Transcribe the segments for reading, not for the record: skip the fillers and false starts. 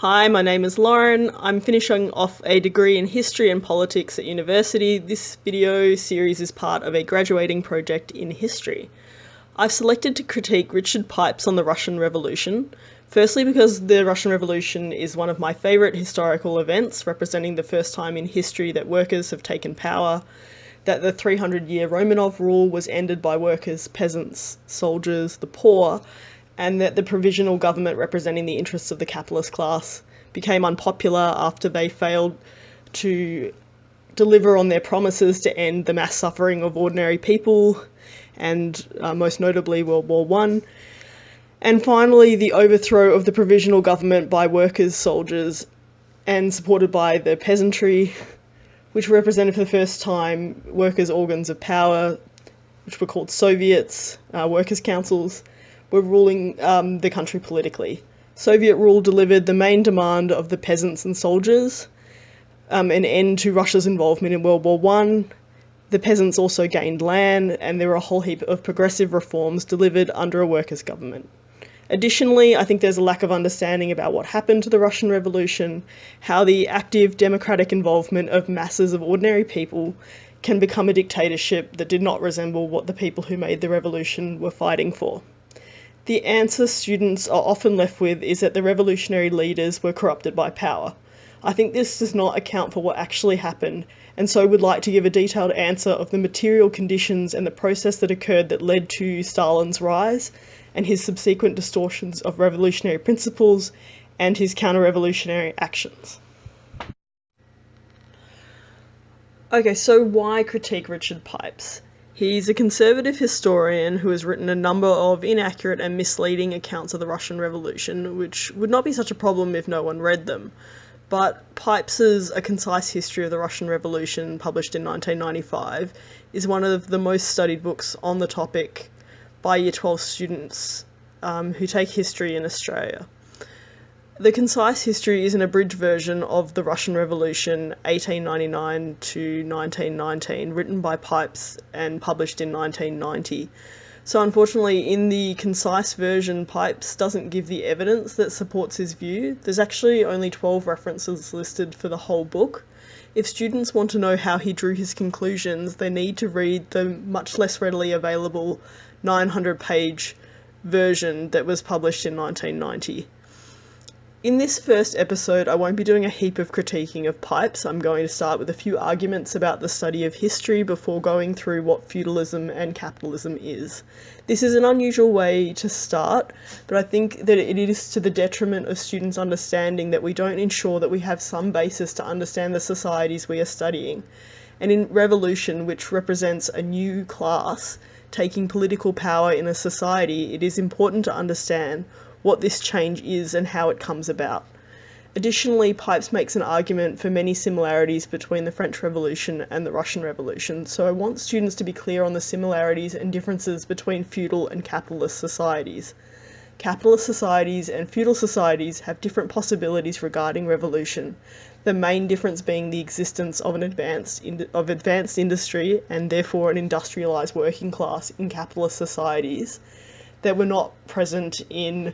Hi, my name is Lauren. I'm finishing off a degree in history and politics at university. This video series is part of a graduating project in history. I've selected to critique Richard Pipes on the Russian Revolution, firstly because the Russian Revolution is one of my favourite historical events, representing the first time in history that workers have taken power, that the 300-year Romanov rule was ended by workers, peasants, soldiers, the poor, and that the provisional government representing the interests of the capitalist class became unpopular after they failed to deliver on their promises to end the mass suffering of ordinary people, and most notably World War I. And finally, the overthrow of the provisional government by workers, soldiers, and supported by the peasantry, which represented for the first time workers' organs of power, which were called Soviets, workers' councils, were ruling the country politically. Soviet rule delivered the main demand of the peasants and soldiers, an end to Russia's involvement in World War I. The peasants also gained land, and there were a whole heap of progressive reforms delivered under a workers' government. Additionally, I think there's a lack of understanding about what happened to the Russian Revolution, how the active democratic involvement of masses of ordinary people can become a dictatorship that did not resemble what the people who made the revolution were fighting for. The answer students are often left with is that the revolutionary leaders were corrupted by power. I think this does not account for what actually happened, and so would like to give a detailed answer of the material conditions and the process that occurred that led to Stalin's rise, and his subsequent distortions of revolutionary principles, and his counter-revolutionary actions. Okay, so why critique Richard Pipes? He's a conservative historian who has written a number of inaccurate and misleading accounts of the Russian Revolution, which would not be such a problem if no one read them. But Pipes's A Concise History of the Russian Revolution, published in 1995, is one of the most studied books on the topic by Year 12 students who take history in Australia. The Concise History is an abridged version of the Russian Revolution 1899 to 1919, written by Pipes and published in 1990. So unfortunately, in the concise version, Pipes doesn't give the evidence that supports his view. There's actually only 12 references listed for the whole book. If students want to know how he drew his conclusions, they need to read the much less readily available 900-page version that was published in 1990. In this first episode, I won't be doing a heap of critiquing of Pipes. I'm going to start with a few arguments about the study of history before going through what feudalism and capitalism is. This is an unusual way to start, but I think that it is to the detriment of students' understanding that we don't ensure that we have some basis to understand the societies we are studying. And in revolution, which represents a new class taking political power in a society, it is important to understand what this change is and how it comes about. Additionally, Pipes makes an argument for many similarities between the French Revolution and the Russian Revolution, so I want students to be clear on the similarities and differences between feudal and capitalist societies. Capitalist societies and feudal societies have different possibilities regarding revolution, the main difference being the existence of advanced industry and therefore an industrialised working class in capitalist societies that were not present in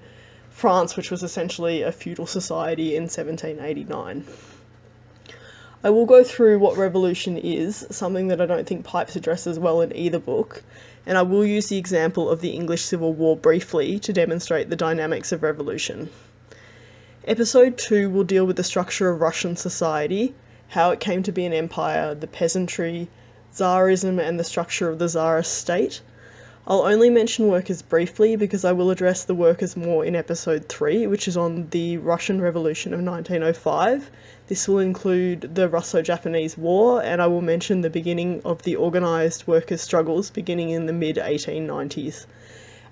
France, which was essentially a feudal society in 1789. I will go through what revolution is, something that I don't think Pipes addresses well in either book, and I will use the example of the English Civil War briefly to demonstrate the dynamics of revolution. Episode 2 will deal with the structure of Russian society, how it came to be an empire, the peasantry, Tsarism and the structure of the Tsarist state. I'll only mention workers briefly because I will address the workers more in episode 3, which is on the Russian Revolution of 1905. This will include the Russo-Japanese War, and I will mention the beginning of the organised workers' struggles beginning in the mid-1890s.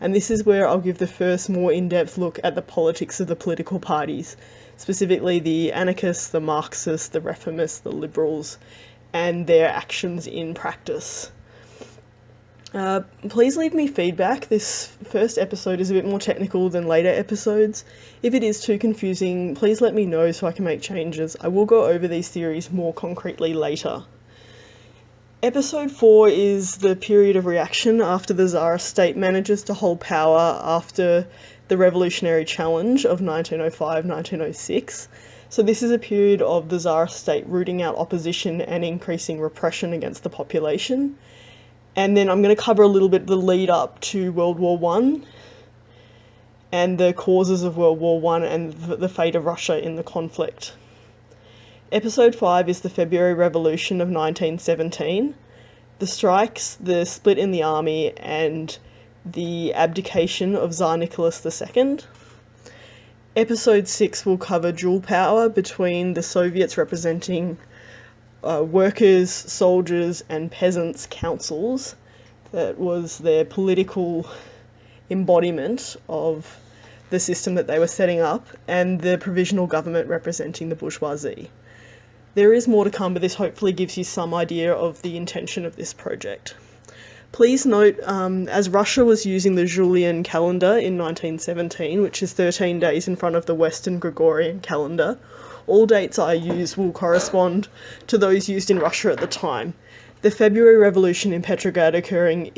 And this is where I'll give the first more in-depth look at the politics of the political parties, specifically the anarchists, the Marxists, the reformists, the liberals, and their actions in practice. Please leave me feedback. This first episode is a bit more technical than later episodes. If it is too confusing, please let me know so I can make changes. I will go over these theories more concretely later. Episode 4 is the period of reaction after the Tsarist state manages to hold power after the Revolutionary Challenge of 1905-1906. So this is a period of the Tsarist state rooting out opposition and increasing repression against the population. And then I'm going to cover a little bit the lead up to World War One and the causes of World War One and the fate of Russia in the conflict. Episode 5 is the February Revolution of 1917, the strikes, the split in the army, and the abdication of Tsar Nicholas II. Episode 6 will cover dual power between the Soviets representing workers, soldiers, and peasants' councils. That was their political embodiment of the system that they were setting up, and the provisional government representing the bourgeoisie. There is more to come, but this hopefully gives you some idea of the intention of this project. Please note, as Russia was using the Julian calendar in 1917, which is 13 days in front of the Western Gregorian calendar, all dates I use will correspond to those used in Russia at the time. The February Revolution in Petrograd occurring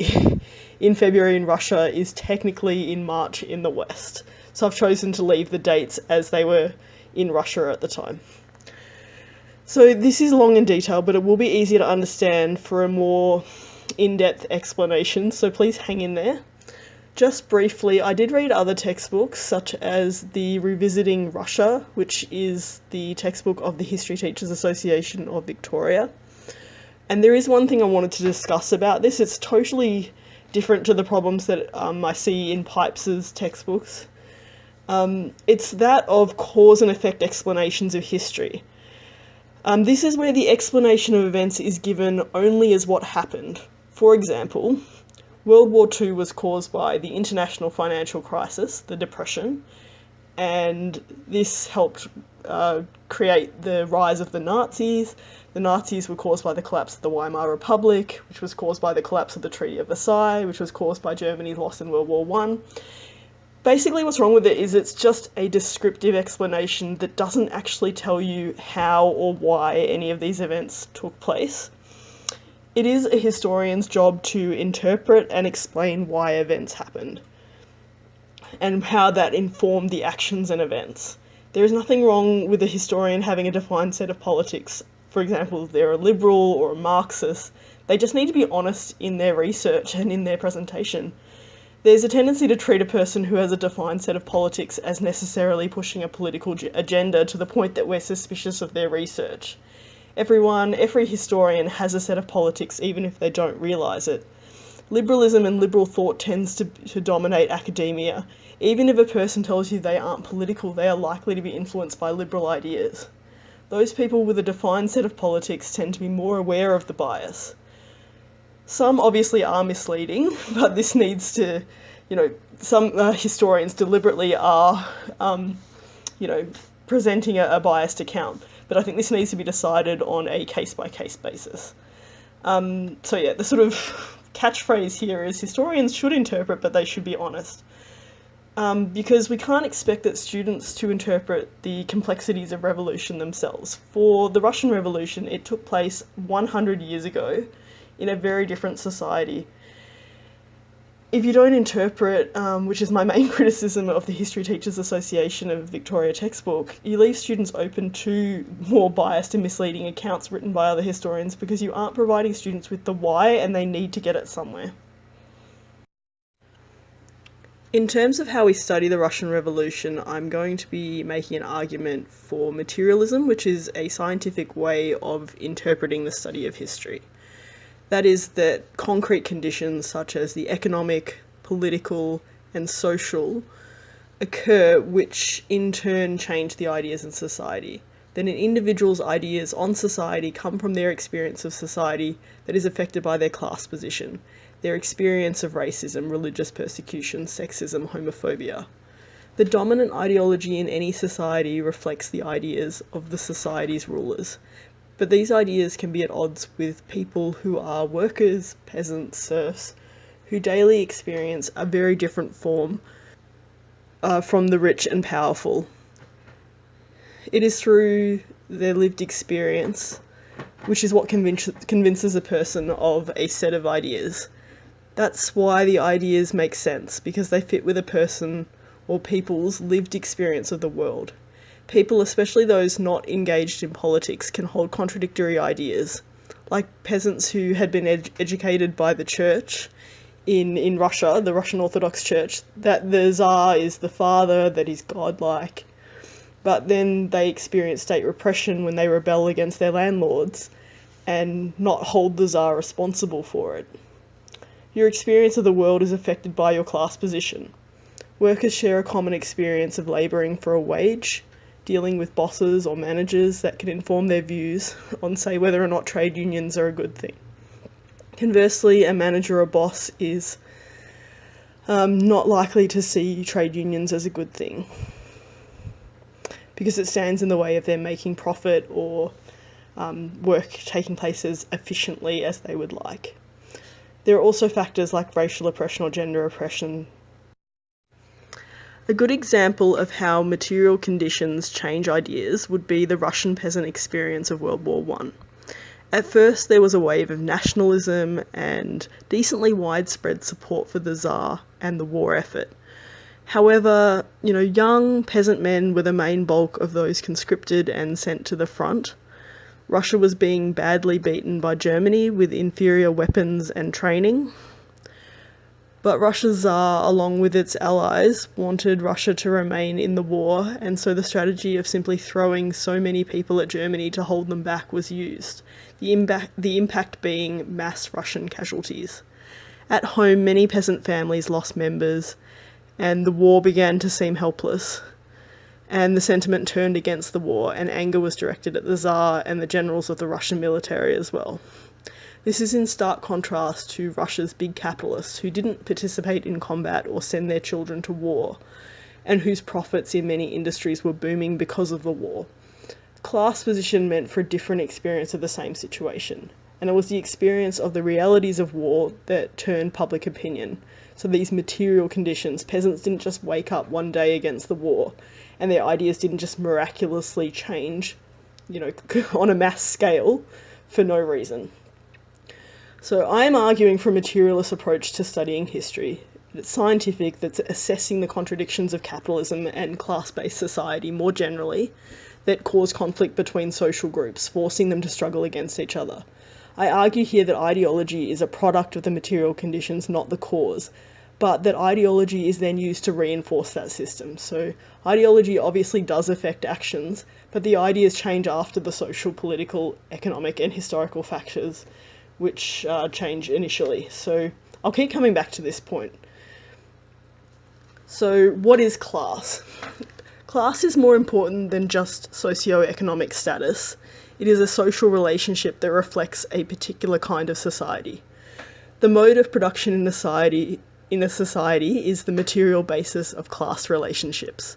in February in Russia is technically in March in the West. So I've chosen to leave the dates as they were in Russia at the time. So this is long and detailed, but it will be easier to understand for a more in-depth explanation, so please hang in there. Just briefly, I did read other textbooks, such as the Revisiting Russia, which is the textbook of the History Teachers Association of Victoria. And there is one thing I wanted to discuss about this. It's totally different to the problems that I see in Pipes's textbooks. It's that of cause and effect explanations of history. This is where the explanation of events is given only as what happened. For example, World War II was caused by the international financial crisis, the Depression, and this helped create the rise of the Nazis. The Nazis were caused by the collapse of the Weimar Republic, which was caused by the collapse of the Treaty of Versailles, which was caused by Germany's loss in World War I. Basically, what's wrong with it is it's just a descriptive explanation that doesn't actually tell you how or why any of these events took place. It is a historian's job to interpret and explain why events happened and how that informed the actions and events. There is nothing wrong with a historian having a defined set of politics. For example, if they're a liberal or a Marxist, they just need to be honest in their research and in their presentation. There's a tendency to treat a person who has a defined set of politics as necessarily pushing a political agenda to the point that we're suspicious of their research. Every historian has a set of politics, even if they don't realise it. Liberalism and liberal thought tends to dominate academia. Even if a person tells you they aren't political, they are likely to be influenced by liberal ideas. Those people with a defined set of politics tend to be more aware of the bias. Some obviously are misleading, but this needs to, some historians deliberately are, presenting a biased account. But I think this needs to be decided on a case-by-case basis. The sort of catchphrase here is historians should interpret, but they should be honest. Because we can't expect that students to interpret the complexities of revolution themselves. For the Russian Revolution, it took place 100 years ago in a very different society. If you don't interpret, which is my main criticism of the History Teachers Association of Victoria textbook, you leave students open to more biased and misleading accounts written by other historians because you aren't providing students with the why and they need to get it somewhere. In terms of how we study the Russian Revolution, I'm going to be making an argument for materialism, which is a scientific way of interpreting the study of history. That is that concrete conditions such as the economic, political, and social occur, which in turn change the ideas in society. Then an individual's ideas on society come from their experience of society that is affected by their class position, their experience of racism, religious persecution, sexism, homophobia. The dominant ideology in any society reflects the ideas of the society's rulers. But these ideas can be at odds with people who are workers, peasants, serfs, who daily experience a very different form from the rich and powerful. It is through their lived experience, which is what convinces a person of a set of ideas. That's why the ideas make sense, because they fit with a person or people's lived experience of the world. People, especially those not engaged in politics, can hold contradictory ideas, like peasants who had been educated by the church in Russia, the Russian Orthodox Church, that the Tsar is the father, that he's godlike. But then they experience state repression when they rebel against their landlords and not hold the Tsar responsible for it. Your experience of the world is affected by your class position. Workers share a common experience of labouring for a wage, dealing with bosses or managers that can inform their views on, say, whether or not trade unions are a good thing. Conversely, a manager or boss is not likely to see trade unions as a good thing because it stands in the way of them making profit or work taking place as efficiently as they would like. There are also factors like racial oppression or gender oppression. A good example of how material conditions change ideas would be the Russian peasant experience of World War I. At first, there was a wave of nationalism and decently widespread support for the Tsar and the war effort. However, young peasant men were the main bulk of those conscripted and sent to the front. Russia was being badly beaten by Germany with inferior weapons and training. But Russia's Tsar, along with its allies, wanted Russia to remain in the war, and so the strategy of simply throwing so many people at Germany to hold them back was used, the impact being mass Russian casualties. At home, many peasant families lost members, and the war began to seem helpless, and the sentiment turned against the war, and anger was directed at the Tsar and the generals of the Russian military as well. This is in stark contrast to Russia's big capitalists who didn't participate in combat or send their children to war, and whose profits in many industries were booming because of the war. Class position meant for a different experience of the same situation, and it was the experience of the realities of war that turned public opinion. So these material conditions, peasants didn't just wake up one day against the war, and their ideas didn't just miraculously change, on a mass scale for no reason. So I'm arguing for a materialist approach to studying history. It's scientific, that's assessing the contradictions of capitalism and class-based society more generally that cause conflict between social groups, forcing them to struggle against each other. I argue here that ideology is a product of the material conditions, not the cause, but that ideology is then used to reinforce that system. So ideology obviously does affect actions, but the ideas change after the social, political, economic, and historical factors which change initially. So I'll keep coming back to this point. So what is class? Class is more important than just socio-economic status. It is a social relationship that reflects a particular kind of society. The mode of production in a society is the material basis of class relationships.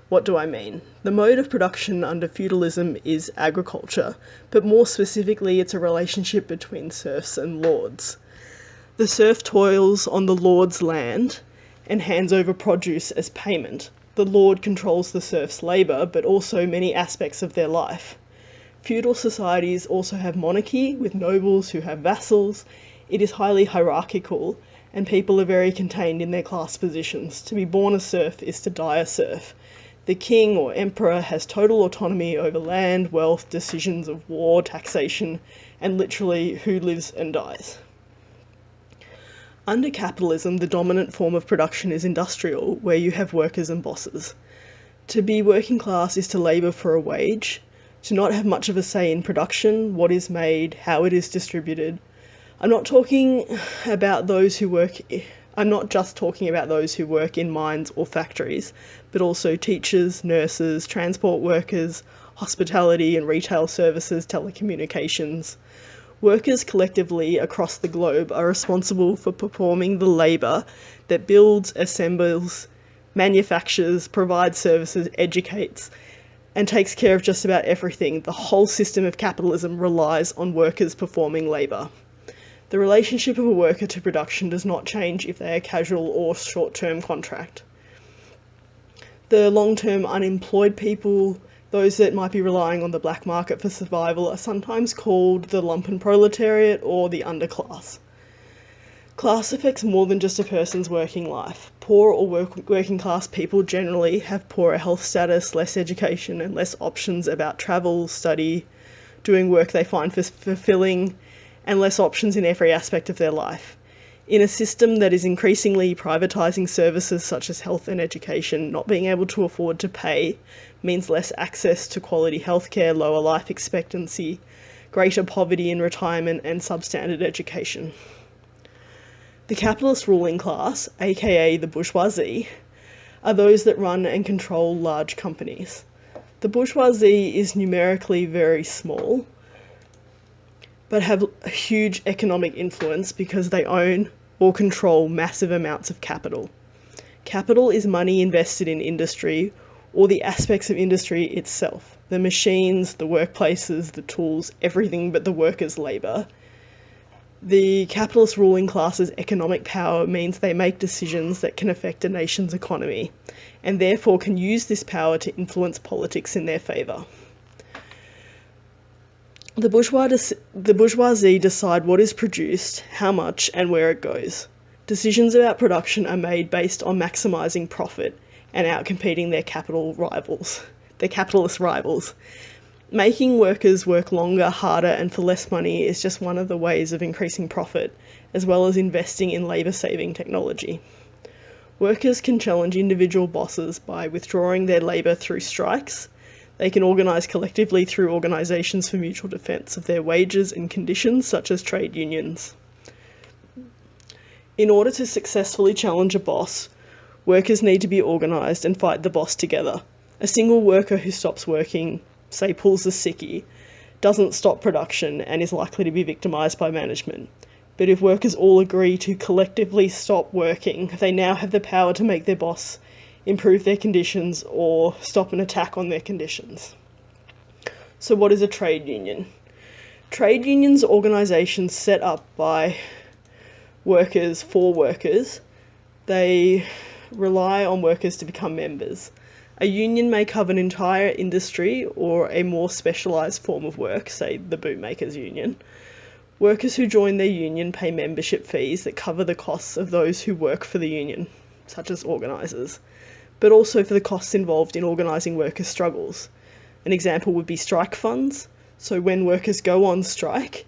What do I mean? The mode of production under feudalism is agriculture, but more specifically it's a relationship between serfs and lords. The serf toils on the lord's land and hands over produce as payment. The lord controls the serf's labour, but also many aspects of their life. Feudal societies also have monarchy, with nobles who have vassals. It is highly hierarchical, and people are very contained in their class positions. To be born a serf is to die a serf. The king or emperor has total autonomy over land, wealth, decisions of war, taxation, and literally who lives and dies. Under capitalism, the dominant form of production is industrial, where you have workers and bosses. To be working class is to labour for a wage, to not have much of a say in production, what is made, how it is distributed. I'm not just talking about those who work in mines or factories, but also teachers, nurses, transport workers, hospitality and retail services, telecommunications. Workers collectively across the globe are responsible for performing the labour that builds, assembles, manufactures, provides services, educates, and takes care of just about everything. The whole system of capitalism relies on workers performing labour. The relationship of a worker to production does not change if they are casual or short-term contract. The long-term unemployed people, those that might be relying on the black market for survival, are sometimes called the lumpen proletariat or the underclass. Class affects more than just a person's working life. Poor or working class people generally have poorer health status, less education, and less options about travel, study, doing work they find fulfilling, and less options in every aspect of their life. In a system that is increasingly privatising services such as health and education, not being able to afford to pay means less access to quality healthcare, lower life expectancy, greater poverty in retirement, and substandard education. The capitalist ruling class, aka the bourgeoisie, are those that run and control large companies. The bourgeoisie is numerically very small, but have a huge economic influence because they own or control massive amounts of capital. Capital is money invested in industry or the aspects of industry itself, the machines, the workplaces, the tools, everything but the workers' labour. The capitalist ruling class's economic power means they make decisions that can affect a nation's economy, and therefore can use this power to influence politics in their favour. The bourgeoisie decide what is produced, how much, and where it goes. Decisions about production are made based on maximising profit and outcompeting their capitalist rivals. Making workers work longer, harder, and for less money is just one of the ways of increasing profit, as well as investing in labour-saving technology. Workers can challenge individual bosses by withdrawing their labour through strikes. They can organise collectively through organisations for mutual defence of their wages and conditions, such as trade unions. In order to successfully challenge a boss, workers need to be organised and fight the boss together. A single worker who stops working, say pulls a sickie, doesn't stop production and is likely to be victimised by management. But if workers all agree to collectively stop working, they now have the power to make their boss improve their conditions or stop an attack on their conditions. So what is a trade union? Trade unions are organisations set up by workers for workers. They rely on workers to become members. A union may cover an entire industry or a more specialised form of work, say the bootmakers union. Workers who join their union pay membership fees that cover the costs of those who work for the union, such as organisers, but also for the costs involved in organising workers' struggles. An example would be strike funds. So when workers go on strike,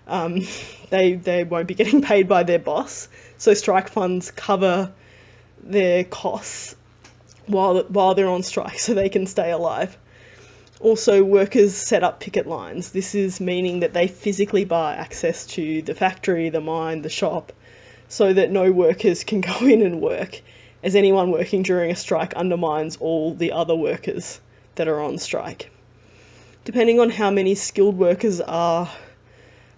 they won't be getting paid by their boss, so strike funds cover their costs while they're on strike so they can stay alive. Also, workers set up picket lines. This is meaning that they physically buy access to the factory, the mine, the shop, so that no workers can go in and work, as anyone working during a strike undermines all the other workers that are on strike. Depending on how many skilled workers are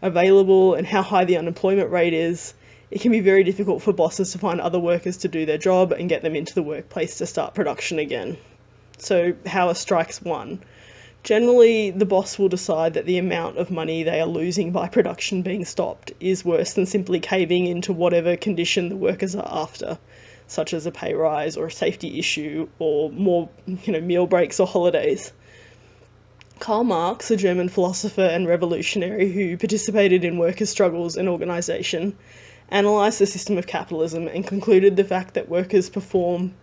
available and how high the unemployment rate is, it can be very difficult for bosses to find other workers to do their job and get them into the workplace to start production again. So how are strikes won? Generally, the boss will decide that the amount of money they are losing by production being stopped is worse than simply caving into whatever condition the workers are after, such as a pay rise or a safety issue or more, meal breaks or holidays. Karl Marx, a German philosopher and revolutionary who participated in workers' struggles and organisation, analysed the system of capitalism and concluded the fact that workers perform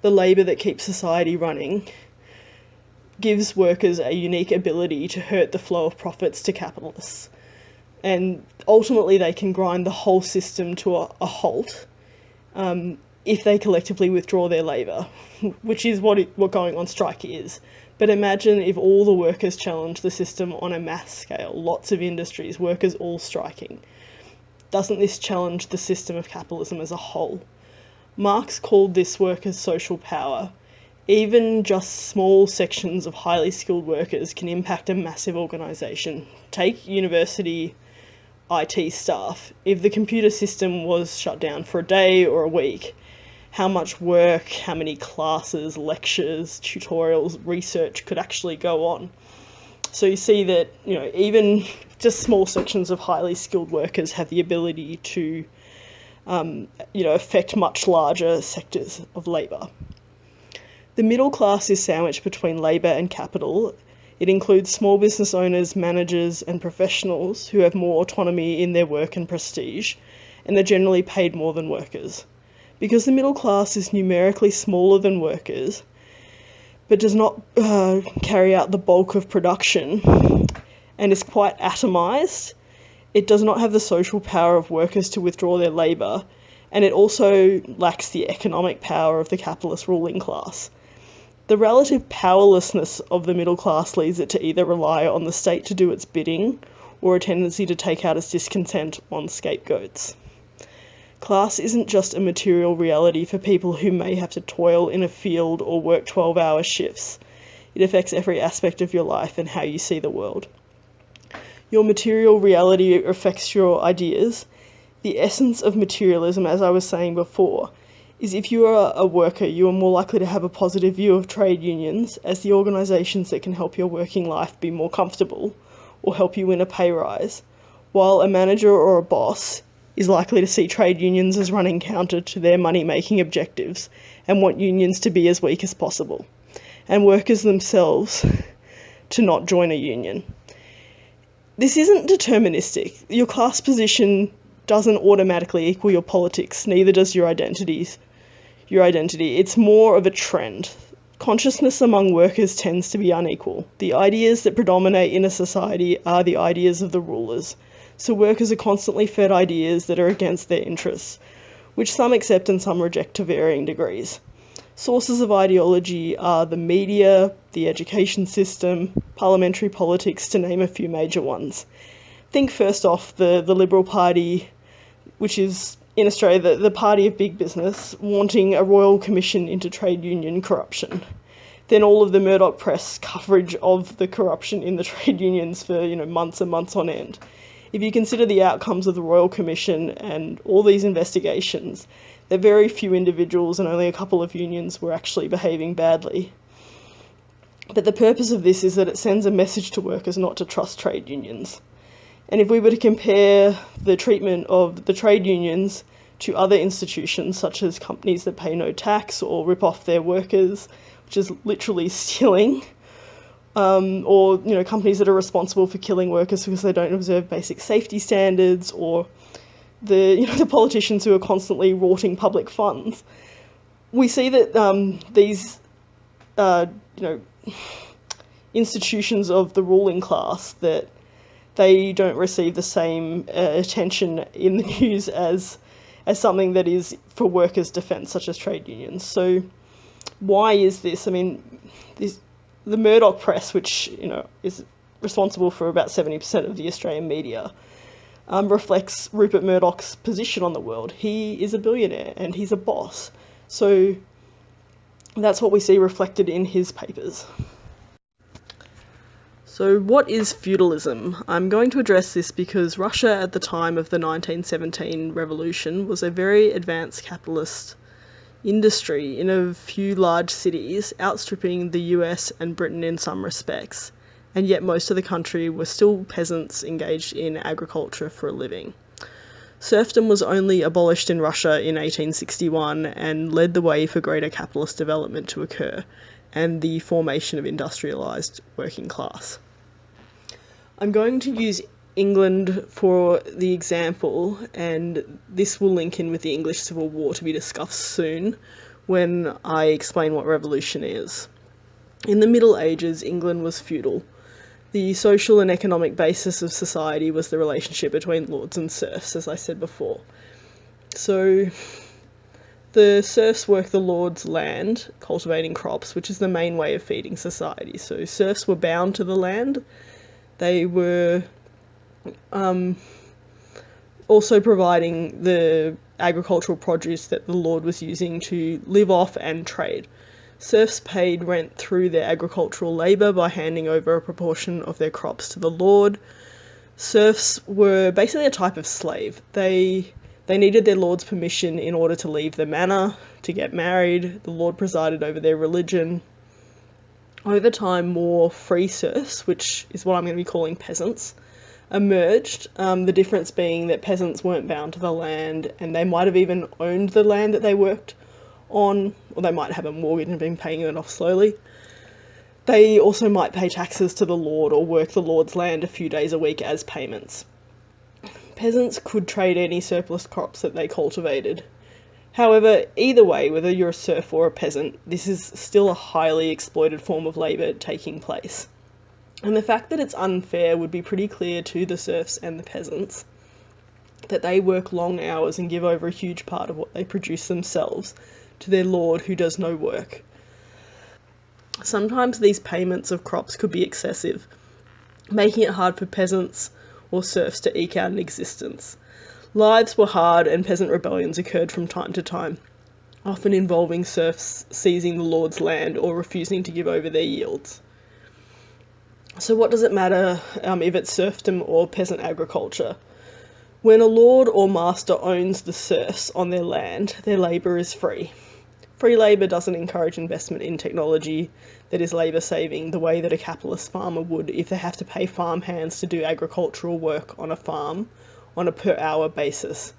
the labour that keeps society running gives workers a unique ability to hurt the flow of profits to capitalists. And ultimately they can grind the whole system to a halt if they collectively withdraw their labour, which is what going on strike is. But imagine if all the workers challenge the system on a mass scale, lots of industries, workers all striking. Doesn't this challenge the system of capitalism as a whole? Marx called this workers' social power. Even just small sections of highly skilled workers can impact a massive organisation. Take university IT staff. If the computer system was shut down for a day or a week, how much work, how many classes, lectures, tutorials, research could actually go on? So you see that, even just small sections of highly skilled workers have the ability to, affect much larger sectors of labour. The middle class is sandwiched between labour and capital. It includes small business owners, managers and professionals who have more autonomy in their work and prestige, and are generally paid more than workers. Because the middle class is numerically smaller than workers, but does not carry out the bulk of production and is quite atomised, it does not have the social power of workers to withdraw their labour, and it also lacks the economic power of the capitalist ruling class. The relative powerlessness of the middle class leads it to either rely on the state to do its bidding, or a tendency to take out its discontent on scapegoats. Class isn't just a material reality for people who may have to toil in a field or work 12-hour shifts. It affects every aspect of your life and how you see the world. Your material reality affects your ideas. The essence of materialism, as I was saying before, is if you are a worker, you are more likely to have a positive view of trade unions as the organisations that can help your working life be more comfortable or help you win a pay rise, while a manager or a boss is likely to see trade unions as running counter to their money-making objectives and want unions to be as weak as possible, and workers themselves to not join a union. This isn't deterministic. Your class position doesn't automatically equal your politics, neither does your identity. It's more of a trend. Consciousness among workers tends to be unequal. The ideas that predominate in a society are the ideas of the rulers. So workers are constantly fed ideas that are against their interests, which some accept and some reject to varying degrees. Sources of ideology are the media, the education system, parliamentary politics, to name a few major ones. Think first off the Liberal Party, which is in Australia the party of big business, wanting a royal commission into trade union corruption. Then all of the Murdoch press coverage of the corruption in the trade unions for months and months on end. If you consider the outcomes of the Royal Commission and all these investigations, that very few individuals and only a couple of unions were actually behaving badly. But the purpose of this is that it sends a message to workers not to trust trade unions. And if we were to compare the treatment of the trade unions to other institutions, such as companies that pay no tax or rip off their workers, which is literally stealing, or companies that are responsible for killing workers because they don't observe basic safety standards, or the politicians who are constantly rorting public funds, we see that these institutions of the ruling class, that they don't receive the same attention in the news as something that is for workers' defence, such as trade unions. So why is this? I mean, the Murdoch press, which is responsible for about 70% of the Australian media, reflects Rupert Murdoch's position on the world. He is a billionaire and he's a boss. So that's what we see reflected in his papers. So what is feudalism? I'm going to address this because Russia at the time of the 1917 revolution was a very advanced capitalist industry in a few large cities, outstripping the US and Britain in some respects, and yet most of the country were still peasants engaged in agriculture for a living. Serfdom was only abolished in Russia in 1861 and led the way for greater capitalist development to occur and the formation of industrialised working class. I'm going to use England for the example, and this will link in with the English Civil War to be discussed soon when I explain what revolution is. In the Middle Ages, England was feudal. The social and economic basis of society was the relationship between lords and serfs, as I said before. So the serfs worked the lord's land, cultivating crops, which is the main way of feeding society. So serfs were bound to the land. They were also providing the agricultural produce that the lord was using to live off and trade. Serfs paid rent through their agricultural labour by handing over a proportion of their crops to the lord. Serfs were basically a type of slave. They needed their lord's permission in order to leave the manor, to get married. The lord presided over their religion. Over time, more free serfs, which is what I'm going to be calling peasants, emerged, the difference being that peasants weren't bound to the land, and they might have even owned the land that they worked on, or they might have a mortgage and been paying it off slowly. They also might pay taxes to the lord or work the lord's land a few days a week as payments. Peasants could trade any surplus crops that they cultivated. However, either way, whether you're a serf or a peasant, this is still a highly exploited form of labour taking place. And the fact that it's unfair would be pretty clear to the serfs and the peasants, that they work long hours and give over a huge part of what they produce themselves to their lord who does no work. Sometimes these payments of crops could be excessive, making it hard for peasants or serfs to eke out an existence. Lives were hard and peasant rebellions occurred from time to time, often involving serfs seizing the lord's land or refusing to give over their yields. So what does it matter if it's serfdom or peasant agriculture? When a lord or master owns the serfs on their land, their labour is free. Free labour doesn't encourage investment in technology that is labour saving the way that a capitalist farmer would if they have to pay farm hands to do agricultural work on a farm on a per hour basis.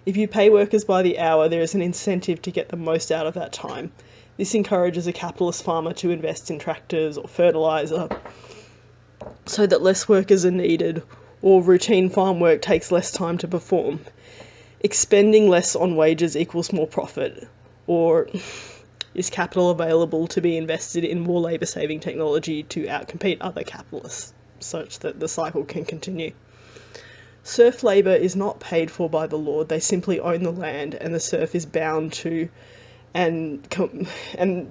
If you pay workers by the hour, there is an incentive to get the most out of that time. This encourages a capitalist farmer to invest in tractors or fertiliser so that less workers are needed, or routine farm work takes less time to perform. Expending less on wages equals more profit, or is capital available to be invested in more labour-saving technology to outcompete other capitalists, such that the cycle can continue. Serf labour is not paid for by the lord, they simply own the land, and the serf is bound to, and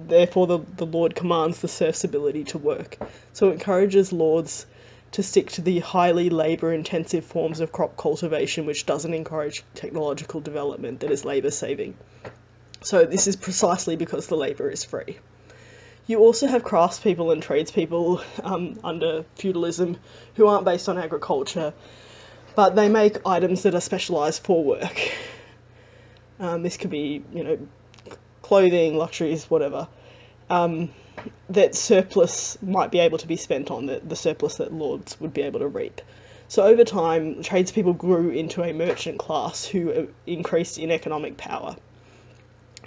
therefore the lord commands the serf's ability to work. So it encourages lords to stick to the highly labour-intensive forms of crop cultivation, which doesn't encourage technological development that is labour-saving. So this is precisely because the labour is free. You also have craftspeople and tradespeople under feudalism who aren't based on agriculture, but they make items that are specialised for work. This could be, clothing, luxuries, whatever. That surplus might be able to be spent on, the surplus that lords would be able to reap. So over time, tradespeople grew into a merchant class who increased in economic power.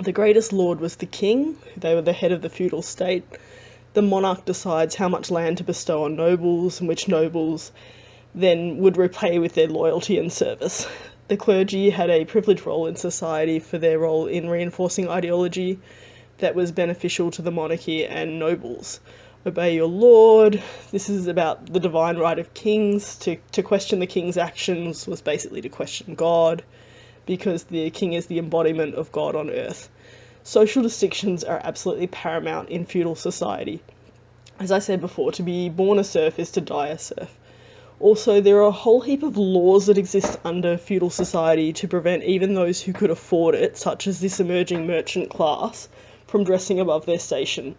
The greatest lord was the king. They were the head of the feudal state. The monarch decides how much land to bestow on nobles, and which nobles then would repay with their loyalty and service. The clergy had a privileged role in society for their role in reinforcing ideology that was beneficial to the monarchy and nobles. Obey your lord. This is about the divine right of kings. To question the king's actions was basically to question God, because the king is the embodiment of God on earth. Social distinctions are absolutely paramount in feudal society. As I said before, to be born a serf is to die a serf. Also, there are a whole heap of laws that exist under feudal society to prevent even those who could afford it, such as this emerging merchant class, from dressing above their station.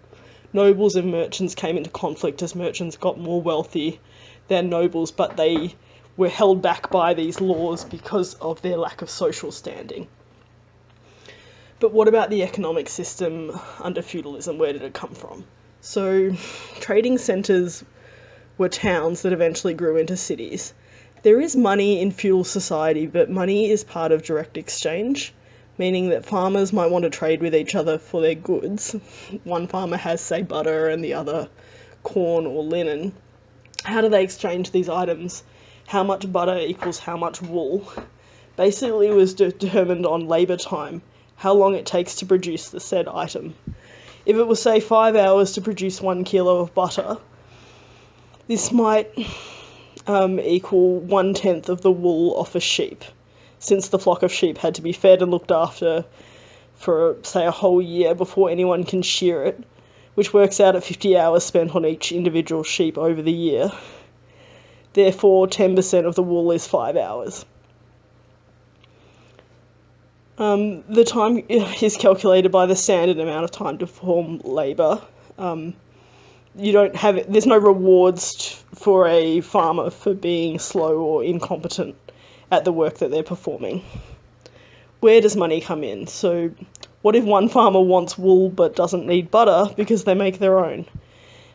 Nobles and merchants came into conflict as merchants got more wealthy than nobles, but they were held back by these laws because of their lack of social standing. But what about the economic system under feudalism? Where did it come from? So, trading centres were towns that eventually grew into cities. There is money in feudal society, but money is part of direct exchange, meaning that farmers might want to trade with each other for their goods. One farmer has, say, butter and the other corn or linen. How do they exchange these items? How much butter equals how much wool? Basically, it was determined on labour time, how long it takes to produce the said item. If it was, say, 5 hours to produce 1 kilo of butter, this might equal 1/10 of the wool off a sheep, since the flock of sheep had to be fed and looked after for, say, a whole year before anyone can shear it, which works out at 50 hours spent on each individual sheep over the year. Therefore, 10% of the wool is 5 hours. The time is calculated by the standard amount of time to perform labour. There's no rewards for a farmer for being slow or incompetent at the work that they're performing. Where does money come in? So, what if one farmer wants wool but doesn't need butter because they make their own?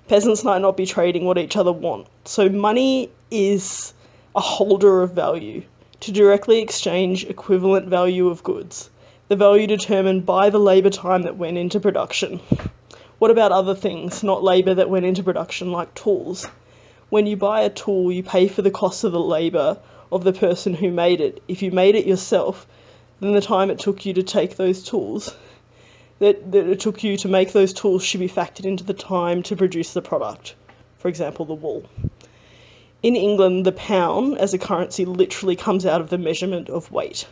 Peasants might not be trading what each other want. So money is a holder of value to directly exchange equivalent value of goods, the value determined by the labour time that went into production. What about other things, not labour that went into production, like tools? When you buy a tool, you pay for the cost of the labour of the person who made it. If you made it yourself, then the time it took you to take those tools, that it took you to make those tools should be factored into the time to produce the product, for example, the wool. In England, the pound as a currency literally comes out of the measurement of weight.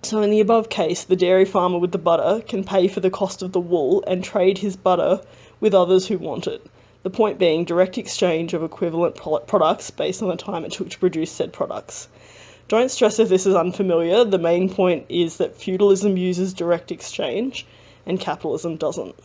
So in the above case, the dairy farmer with the butter can pay for the cost of the wool and trade his butter with others who want it. The point being direct exchange of equivalent products based on the time it took to produce said products. Don't stress if this is unfamiliar. The main point is that feudalism uses direct exchange and capitalism doesn't.